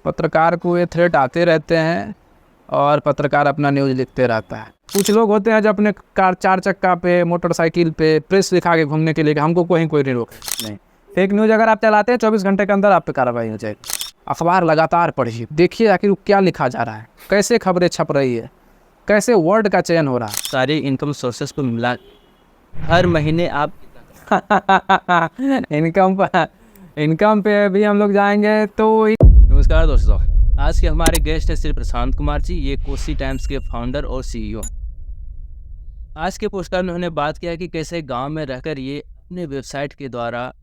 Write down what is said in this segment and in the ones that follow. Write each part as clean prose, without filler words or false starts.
पत्रकार को ये थ्रेट आते रहते हैं और पत्रकार अपना न्यूज़ लिखते रहता है। कुछ लोग होते हैं जो अपने कार 4 चक्का पे, मोटरसाइकिल पे प्रेस दिखा के घूमने के लिए, हमको कोई नहीं रोके। नहीं, फेक न्यूज़ अगर आप चलाते हैं 24 घंटे के अंदर आप पे कार्रवाई हो जाएगी। अखबार लगातार पढ़िए, देखिए आखिर क्या लिखा जा रहा है, कैसे खबरें छप रही है, कैसे वर्ड का चयन हो रहा है। सारी इनकम सोर्सेस को मिला हर महीने आप इनकम पे भी हम लोग जाएंगे तो। नमस्कार दोस्तों, आज के हमारे गेस्ट है श्री प्रशांत कुमार जी। ये कोसी टाइम्स के फाउंडर और सीईओ। आज के पोस्टकास्ट में उन्होंने बात किया कि कैसे गांव में रहकर ये अपने वेबसाइट के द्वारा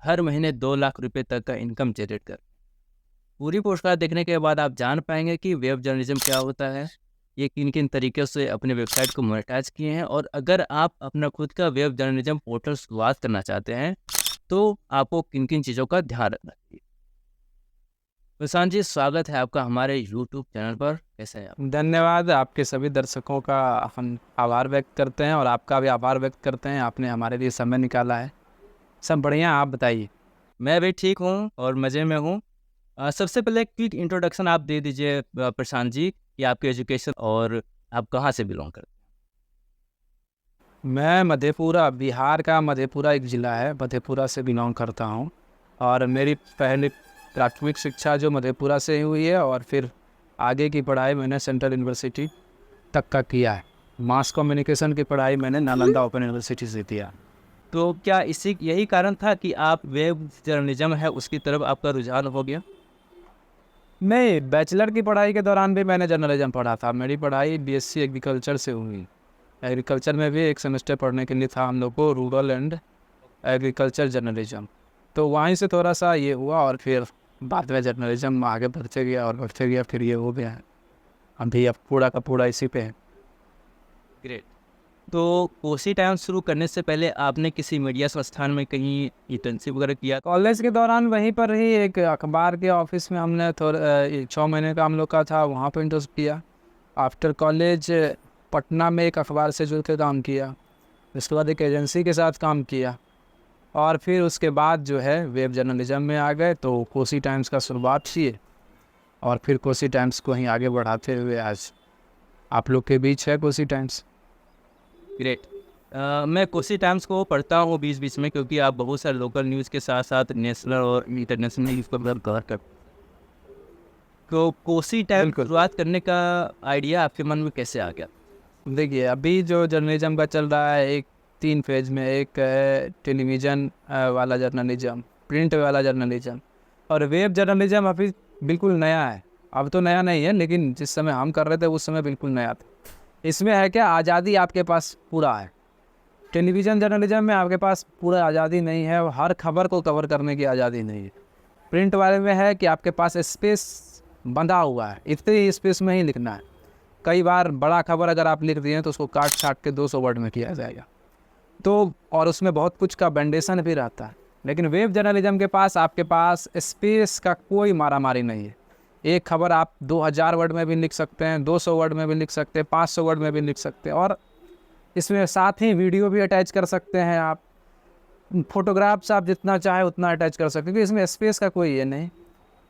हर महीने 2 लाख रुपए तक का इनकम जनरेट कर। पूरी पोस्टकास्ट देखने के बाद आप जान पाएंगे कि वेब जर्नलिज्म क्या होता है, ये किन किन तरीक़ों से अपने वेबसाइट को मोनेटाइज किए हैं, और अगर आप अपना खुद का वेब जर्नलिज्म पोर्टल शुरुआत करना चाहते हैं तो आपको किन किन चीज़ों का ध्यान रखना चाहिए। प्रशांत जी, स्वागत है आपका हमारे यूट्यूब चैनल पर। कैसे हैं आप? धन्यवाद। आपके सभी दर्शकों का हम आभार व्यक्त करते हैं और आपका भी आभार व्यक्त करते हैं, आपने हमारे लिए समय निकाला है। सब बढ़िया, आप बताइए। मैं भी ठीक हूँ और मज़े में हूँ। सबसे पहले क्विक इंट्रोडक्शन आप दे दीजिए प्रशांत जी, कि आपकी एजुकेशन और आप कहाँ से बिलोंग करते हैं। मैं मधेपुरा, बिहार का मधेपुरा एक ज़िला है, मधेपुरा से बिलोंग करता हूँ। और मेरी पहली प्राथमिक शिक्षा जो मधेपुरा से ही हुई है और फिर आगे की पढ़ाई मैंने सेंट्रल यूनिवर्सिटी तक का किया है। मास कम्युनिकेशन की पढ़ाई मैंने नालंदा ओपन यूनिवर्सिटी से किया। तो क्या यही कारण था कि आप वेब जर्नलिज्म है उसकी तरफ आपका रुझान हो गया? नहीं, बैचलर की पढ़ाई के दौरान भी मैंने जर्नलिज्म पढ़ा था। मेरी पढ़ाई बीएससी एग्रीकल्चर से हुई। एग्रीकल्चर में भी एक सेमेस्टर पढ़ने के लिए था हम लोग को, रूरल एंड एग्रीकल्चर जर्नलिज्म। तो वहीं से थोड़ा सा ये हुआ और फिर बाद में जर्नलिज्म आगे बढ़ते गया और बढ़ते गया, फिर ये हो गया। अभी अब पूरा का पूरा इसी पे है। ग्रेट। तो कोसी टाइम्स शुरू करने से पहले आपने किसी मीडिया संस्थान में कहीं इंटर्नशिप वगैरह किया? कॉलेज के दौरान वहीं पर ही एक अखबार के ऑफिस में हमने थोड़ा 6 महीने का हम लोग का था, वहाँ पर इंटर्नशिप किया। आफ्टर कॉलेज पटना में एक अखबार से जुड़ के काम किया। उसके बाद एक एजेंसी के साथ काम किया और फिर उसके बाद जो है वेब जर्नलिज्म में आ गए, तो कोसी टाइम्स का शुरुआत किए और फिर कोसी टाइम्स को ही आगे बढ़ाते हुए आज आप लोग के बीच है कोसी टाइम्स। ग्रेट। मैं कोसी टाइम्स को पढ़ता हूँ बीच बीच में, क्योंकि आप बहुत सारे लोकल न्यूज़ के साथ साथ नेशनल और इंटरनेशनल न्यूज़ को कवर कर। तो कोसी टाइम्स शुरुआत करने का आइडिया आपके मन में कैसे आ गया? देखिए, अभी जो जर्नलिज्म का चल रहा है, एक 3 फेज में, एक है टेलीविज़न वाला जर्नलिज्म, प्रिंट वाला जर्नलिज्म, और वेब जर्नलिज्म अभी बिल्कुल नया है। अब तो नया नहीं है, लेकिन जिस समय हम कर रहे थे उस समय बिल्कुल नया था। इसमें है क्या, आज़ादी आपके पास पूरा है। टेलीविज़न जर्नलिज्म में आपके पास पूरा आज़ादी नहीं है, हर खबर को कवर करने की आज़ादी नहीं है। प्रिंट वाले में है कि आपके पास स्पेस बंधा हुआ है, इतने ही स्पेस में ही लिखना है। कई बार बड़ा खबर अगर आप लिख दिए हैं तो उसको काट छाट के 200 वर्ड में किया जाएगा, तो और उसमें बहुत कुछ का बैंडेशन भी रहता है। लेकिन वेब जर्नलिज्म के पास आपके पास स्पेस का कोई मारामारी नहीं है। एक खबर आप 2000 वर्ड में भी लिख सकते हैं, 200 वर्ड में भी लिख सकते हैं, 500 वर्ड में भी लिख सकते हैं, और इसमें साथ ही वीडियो भी अटैच कर सकते हैं। आप फोटोग्राफ्स आप जितना चाहे उतना अटैच कर सकते हैं, क्योंकि इसमें स्पेस का कोई ये नहीं,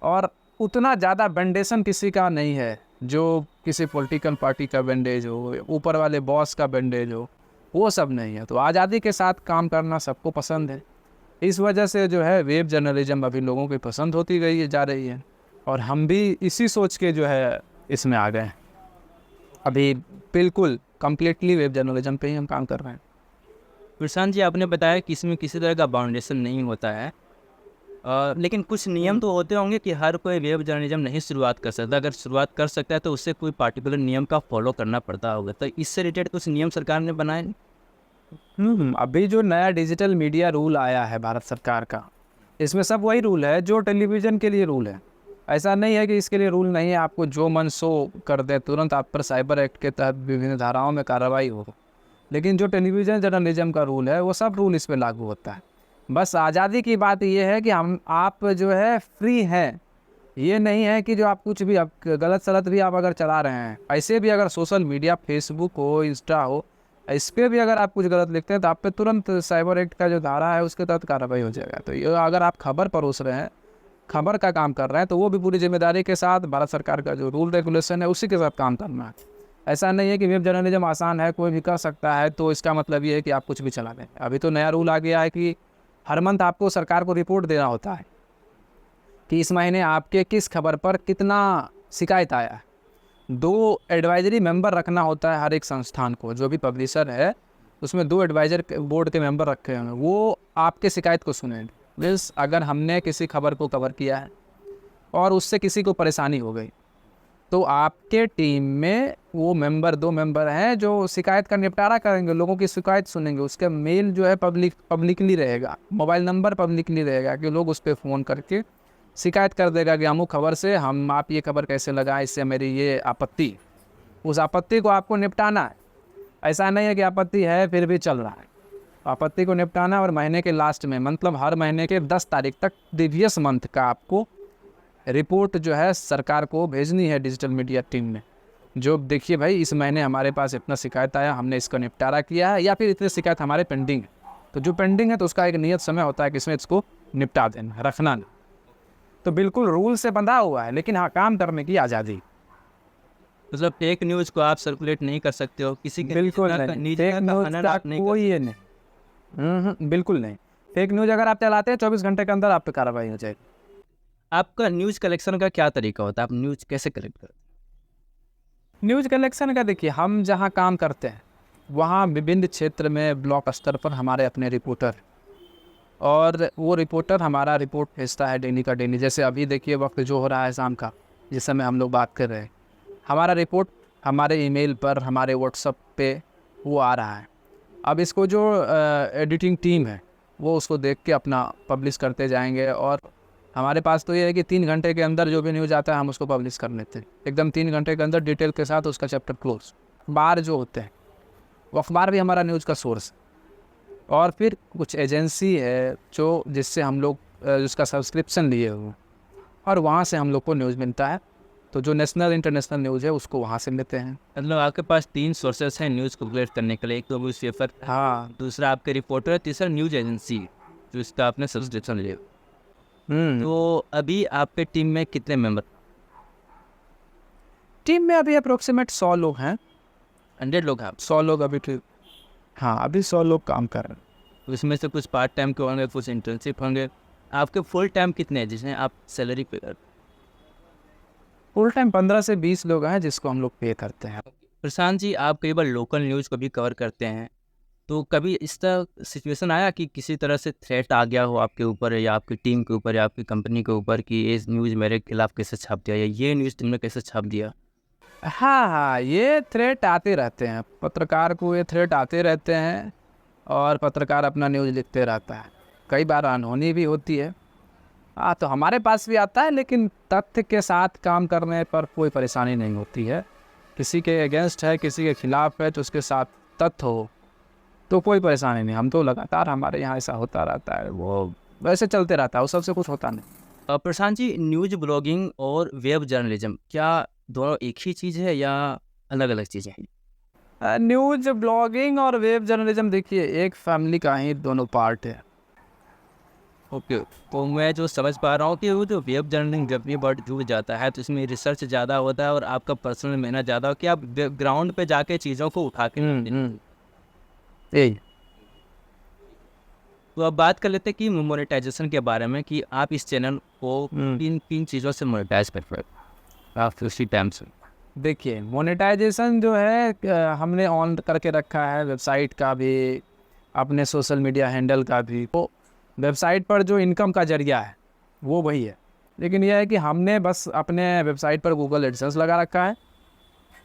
और उतना ज़्यादा बैंडेशन किसी का नहीं है जो किसी पॉलिटिकल पार्टी का बैंडेज हो, ऊपर वाले बॉस का बैंडेज हो, वो सब नहीं है। तो आज़ादी के साथ काम करना सबको पसंद है। इस वजह से जो है वेब जर्नलिज्म अभी लोगों की पसंद होती गई है, जा रही है, और हम भी इसी सोच के जो है इसमें आ गए। अभी बिल्कुल कम्प्लीटली वेब जर्नलिज्म पे ही हम काम कर रहे हैं। प्रशांत जी, आपने बताया कि इसमें किसी तरह का बाउंडेशन नहीं होता है, लेकिन कुछ नियम तो होते होंगे कि हर कोई वेब जर्नलिज्म नहीं शुरुआत कर सकता। अगर शुरुआत कर सकता है तो उससे कोई पार्टिकुलर नियम का फॉलो करना पड़ता होगा। तो इससे रिलेटेड कुछ नियम सरकार ने बनाए? अभी जो नया डिजिटल मीडिया रूल आया है भारत सरकार का, इसमें सब वही रूल है जो टेलीविज़न के लिए रूल है। ऐसा नहीं है कि इसके लिए रूल नहीं है, आपको जो मन सो कर दे, तुरंत आप पर साइबर एक्ट के तहत विभिन्न धाराओं में कार्रवाई हो। लेकिन जो टेलीविज़न जर्नलिज्म का रूल है वो सब रूल इस पर लागू होता है। बस आज़ादी की बात ये है कि आप जो है फ्री हैं। ये नहीं है कि जो आप कुछ भी, आप गलत सलत भी आप अगर चला रहे हैं, ऐसे भी अगर सोशल मीडिया फेसबुक हो, इंस्टा हो, इस पर भी अगर आप कुछ गलत लिखते हैं तो आप पे तुरंत साइबर एक्ट का जो धारा है उसके तहत कार्रवाई हो जाएगा। तो ये अगर आप खबर परोस रहे हैं, खबर का काम कर रहे हैं तो वो भी पूरी जिम्मेदारी के साथ भारत सरकार का जो रूल रेगुलेशन है उसी के साथ काम करना है। ऐसा नहीं है कि वेब जर्नलिज्म आसान है, कोई भी कर सकता है, तो इसका मतलब ये है कि आप कुछ भी चला दें। अभी तो नया रूल आ गया है कि हर मंथ आपको सरकार को रिपोर्ट देना होता है कि इस महीने आपके किस खबर पर कितना शिकायत आया है। 2 एडवाइजरी मेंबर रखना होता है हर एक संस्थान को, जो भी पब्लिशर है उसमें 2 एडवाइजर बोर्ड के मेंबर रखे होंगे, वो आपके शिकायत को सुनेंगे। मीन्स अगर हमने किसी खबर को कवर किया है और उससे किसी को परेशानी हो गई तो आपके टीम में वो मेंबर 2 मेंबर हैं जो शिकायत का निपटारा करेंगे, लोगों की शिकायत सुनेंगे। उसका मेल जो है पब्लिकली रहेगा, मोबाइल नंबर पब्लिकली रहेगा कि लोग उस पर फ़ोन करके शिकायत कर देगा कि अमुक खबर से हम आप ये खबर कैसे लगा, इससे मेरी ये आपत्ति। उस आपत्ति को आपको निपटाना है। ऐसा नहीं है कि आपत्ति है फिर भी चल रहा है, आपत्ति को निपटाना। और महीने के लास्ट में, मतलब हर महीने के 10 तारीख तक प्रीवियस मंथ का आपको रिपोर्ट जो है सरकार को भेजनी है डिजिटल मीडिया टीम में। जो देखिए भाई इस महीने हमारे पास इतना शिकायत आया, हमने इसका निपटारा किया है, या फिर इतने शिकायत हमारे पेंडिंग है। तो जो पेंडिंग है तो उसका एक नियत समय होता है कि इसमें इसको निपटा देना, रखना नहीं। तो बिल्कुल रूल से बंधा हुआ है, लेकिन हाँ काम करने की आज़ादी। मतलब फेक न्यूज़ को आप सर्कुलेट नहीं कर सकते हो, किसी के बिल्कुल निजता नहीं, का फेक न्यूज़ हनन का आप नहीं कर कोई ये नहीं, बिल्कुल नहीं। फेक न्यूज़ अगर आप चलाते हैं 24 घंटे के अंदर आप पे कार्रवाई हो जाएगी। आपका न्यूज़ कलेक्शन का क्या तरीका होता है? आप न्यूज़ कैसे कलेक्ट करते हैं? न्यूज़ कलेक्शन का देखिए, हम जहाँ काम करते हैं वहाँ विभिन्न क्षेत्र में ब्लॉक स्तर पर हमारे अपने रिपोर्टर, और वो रिपोर्टर हमारा रिपोर्ट भेजता है डेली का डेली। जैसे अभी देखिए वक्त जो हो रहा है शाम का, जिस समय हम लोग बात कर रहे हैं, हमारा रिपोर्ट हमारे ईमेल पर, हमारे व्हाट्सएप पे वो आ रहा है। अब इसको जो एडिटिंग टीम है वो उसको देख के अपना पब्लिश करते जाएंगे। और हमारे पास तो ये है कि 3 घंटे के अंदर जो भी न्यूज़ आता है हम उसको पब्लिश कर लेते हैं एकदम 3 घंटे के अंदर डिटेल के साथ, उसका चैप्टर क्लोज। अखबार जो होते हैं वो अखबार भी हमारा न्यूज़ का सोर्स है। और फिर कुछ एजेंसी है जो जिससे हम लोग जिसका सब्सक्रिप्शन लिए हुए, और वहाँ से हम लोग को न्यूज़ मिलता है। तो जो नेशनल इंटरनेशनल न्यूज़ है उसको वहाँ से लेते हैं। मतलब आपके पास 3 सोर्सेस हैं न्यूज़ को कलेक्ट करने के लिए। एक तो न्यूज़पेपर, हाँ, दूसरा आपके रिपोर्टर, तीसरा न्यूज़ एजेंसी जो इसका आपने सब्सक्रिप्शन लिया। तो अभी आपके टीम में कितने मेंबर? टीम में अभी अप्रोक्सीमेट 100 लोग हैं। 100 लोग हैं आप? 100 लोग अभी ठीक, हाँ अभी 100 लोग काम कर रहे हैं। तो इसमें से कुछ पार्ट टाइम के होंगे, कुछ इंटर्नशिप होंगे। आपके फुल टाइम कितने हैं जिसमें आप सैलरी पे करते? फुल टाइम 15 से 20 लोग हैं जिसको हम लोग पे करते हैं। प्रशांत जी, आप कई बार लोकल न्यूज़ को भी कवर करते हैं, तो कभी इस तरह सिचुएशन आया कि किसी तरह से थ्रेट आ गया हो आपके ऊपर या आपकी टीम के ऊपर या आपकी कंपनी के ऊपर कि ये न्यूज़ मेरे खिलाफ कैसे छाप दिया या ये न्यूज़ तुमने कैसे छाप दिया? हाँ हाँ, ये थ्रेट आते रहते हैं, पत्रकार को ये थ्रेट आते रहते हैं, और पत्रकार अपना न्यूज़ लिखते रहता है। कई बार अनहोनी भी होती है। हाँ, तो हमारे पास भी आता है, लेकिन तथ्य के साथ काम करने पर कोई परेशानी नहीं होती है। किसी के अगेंस्ट है, किसी के खिलाफ है, तो उसके साथ तथ्य हो तो कोई परेशानी नहीं। हम तो लगातार, हमारे यहाँ ऐसा होता रहता है, वो वैसे चलते रहता है, वो सबसे कुछ होता नहीं। प्रशांत जी, न्यूज़ ब्लॉगिंग और वेब जर्नलिज्म क्या दोनों एक ही चीज़ है या अलग अलग चीज़ें हैं? न्यूज़ ब्लॉगिंग और वेब जर्नलिज्म देखिए एक फैमिली का ही दोनों पार्ट है। ओके, तो मैं जो समझ पा रहा हूँ कि वो जो वेब जर्नलिंग जब भी वर्ड जुड़ जाता है तो इसमें रिसर्च ज़्यादा होता है और आपका पर्सनल मेहनत ज़्यादा हो कि आप ग्राउंड पे जाके चीज़ों को उठा के यही। तो अब बात कर लेते हैं कि मोनेटाइजेशन के बारे में, कि आप इस चैनल को किन चीज़ों से मोनेटाइज कर पाए आप उसी टाइम से? देखिए मोनेटाइजेशन जो है हमने ऑन करके रखा है, वेबसाइट का भी, अपने सोशल मीडिया हैंडल का भी। तो वेबसाइट पर जो इनकम का जरिया है वो वही है, लेकिन यह है कि हमने बस अपने वेबसाइट पर गूगल एडसेंस लगा रखा है।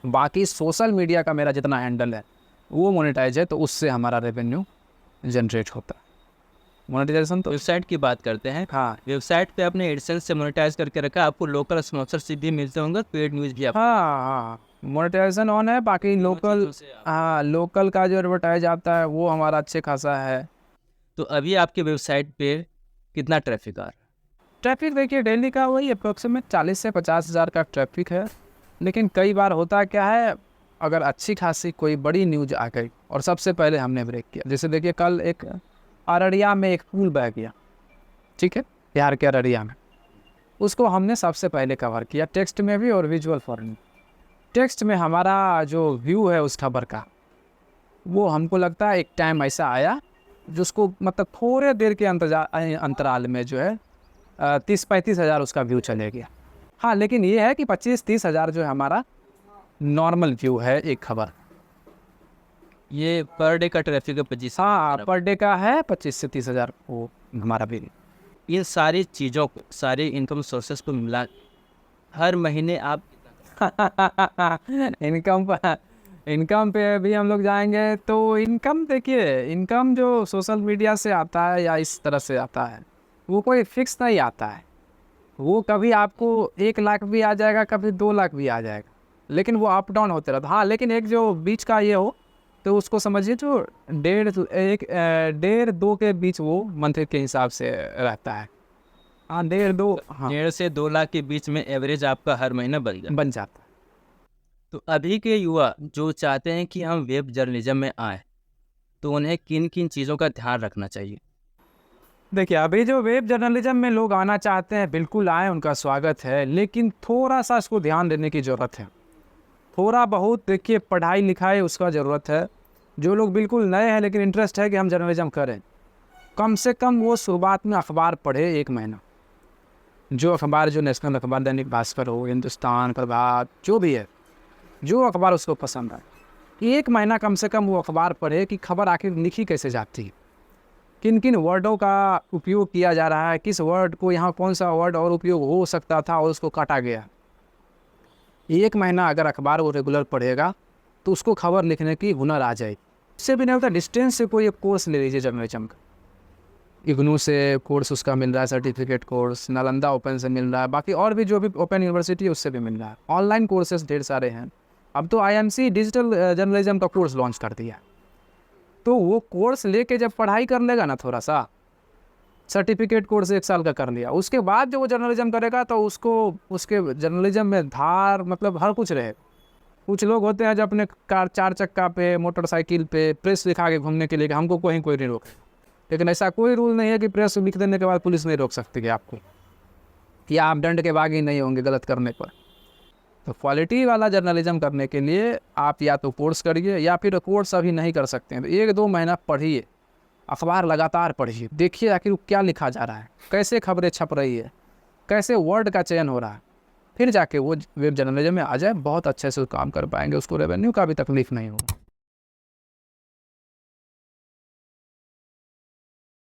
बाकी सोशल मीडिया का मेरा जितना हैंडल है वो मोनेटाइज है, तो उससे हमारा रेवेन्यू जनरेट होता है। मोनेटाइजेशन तो वेबसाइट की बात करते हैं। हाँ वेबसाइट पे आपने एडसेंस से मोनेटाइज करके रखा, आपको लोकल स्पॉन्सरशिप भी मिलते होंगे, पेड न्यूज़ भी आप? हाँ, मोनेटाइजेशन ऑन है। बाकी लोकल, हाँ लोकल का जो एडवर्टाइज आता है वो हमारा अच्छे खासा है। तो अभी आपके वेबसाइट पे कितना ट्रैफिक आ रहा है? ट्रैफिक देखिए डेली का वही अप्रोक्सीमेट 40 से 50 हज़ार का ट्रैफिक है। लेकिन कई बार होता क्या है, अगर अच्छी खासी कोई बड़ी न्यूज़ आ गई और सबसे पहले हमने ब्रेक किया, जैसे देखिए कल एक अररिया में एक पुल बह गया, ठीक है, बिहार के अररिया में। उसको हमने सबसे पहले कवर किया, टेक्स्ट में भी और विजुअल फॉर्म में। टेक्स्ट में हमारा जो व्यू है उस खबर का, वो हमको लगता है एक टाइम ऐसा आया जिसको मतलब थोड़े देर के अंतराल में जो है 30-35 हज़ार उसका व्यू चले गया। हाँ, लेकिन ये है कि 25-30 हज़ार जो है हमारा नॉर्मल व्यू है एक खबर। ये पर डे का ट्रैफिक है 25। हाँ, पर डे का है 25 से 30 हज़ार वो हमारा व्यू। इन सारी चीज़ों को, सारे इनकम सोर्सेस को मिला हर महीने आप इनकम पे भी हम लोग जाएंगे तो इनकम देखिए, इनकम जो सोशल मीडिया से आता है या इस तरह से आता है वो कोई फिक्स नहीं आता है। वो कभी आपको 1 लाख भी आ जाएगा, कभी 2 लाख भी आ जाएगा, लेकिन वो अप डाउन होते रहता है। हाँ, लेकिन एक जो बीच का ये हो तो उसको समझिए जो 1.5-2 के बीच वो मंथ के हिसाब से रहता है। हाँ, 1.5-2, हाँ 1.5 से 2 लाख के बीच में एवरेज आपका हर महीना बन जाता है। तो अभी के युवा जो चाहते हैं कि हम वेब जर्नलिज्म में आए, तो उन्हें किन किन चीज़ों का ध्यान रखना चाहिए? देखिए, अभी जो वेब जर्नलिज्म में लोग आना चाहते हैं बिल्कुल आए, उनका स्वागत है, लेकिन थोड़ा सा इसको ध्यान देने की ज़रूरत है। थोड़ा बहुत देखिए पढ़ाई लिखाई उसका ज़रूरत है। जो लोग बिल्कुल नए हैं लेकिन इंटरेस्ट है कि हम जर्नलिज्म करें, कम से कम वो शुरुआत में अखबार पढ़े 1 महीना। जो अखबार, जो नेशनल अखबार, दैनिक भास्कर हो, हिंदुस्तान, प्रभात, जो भी है, जो अखबार उसको पसंद आए, 1 महीना कम से कम वो अखबार पढ़े कि खबर आखिर लिखी कैसे जाती है, किन किन वर्डों का उपयोग किया जा रहा है, किस वर्ड को यहाँ कौन सा वर्ड और उपयोग हो सकता था और उसको काटा गया। 1 महीना अगर अखबार वो रेगुलर पढ़ेगा तो उसको खबर लिखने की हुनर आ जाएगी। इससे भी नहीं होता, डिस्टेंस से कोई एक कोर्स ले लीजिए जर्नलिज्म का। इग्नू से कोर्स उसका मिल रहा है, सर्टिफिकेट कोर्स, नालंदा ओपन से मिल रहा है, बाकी और भी जो भी ओपन यूनिवर्सिटी है उससे भी मिल रहा है। ऑनलाइन कोर्सेज ढेर सारे हैं। अब तो IMC डिजिटल जर्नलिज्म का कोर्स लॉन्च कर दिया। तो वो कोर्स लेके जब पढ़ाई कर लेगा ना, थोड़ा सा सर्टिफिकेट कोर्स 1 साल का कर लिया, उसके बाद जो वो जर्नलिज्म करेगा तो उसको उसके जर्नलिज्म में धार मतलब हर कुछ रहे। कुछ लोग होते हैं जो अपने कार 4 चक्का पे, मोटरसाइकिल पे प्रेस लिखा के घूमने के लिए, हमको कोई नहीं रोके। लेकिन ऐसा कोई रूल नहीं है कि प्रेस लिख देने के बाद पुलिस नहीं रोक सकती है आपको, या आप दंड के बागी नहीं होंगे गलत करने पर। तो क्वालिटी वाला जर्नलिज्म करने के लिए आप या तो कोर्स करिए, या फिर कोर्स अभी नहीं कर सकते हैं तो 1-2 महीना पढ़िए, अखबार लगातार पढ़िए, देखिए आखिर क्या लिखा जा रहा है, कैसे खबरें छप रही है, कैसे वर्ड का चयन हो रहा है, फिर जाके वो वेब जर्नलिज्म में आ जाए, बहुत अच्छे से काम कर पाएंगे, उसको रेवेन्यू का भी तकलीफ नहीं होगा।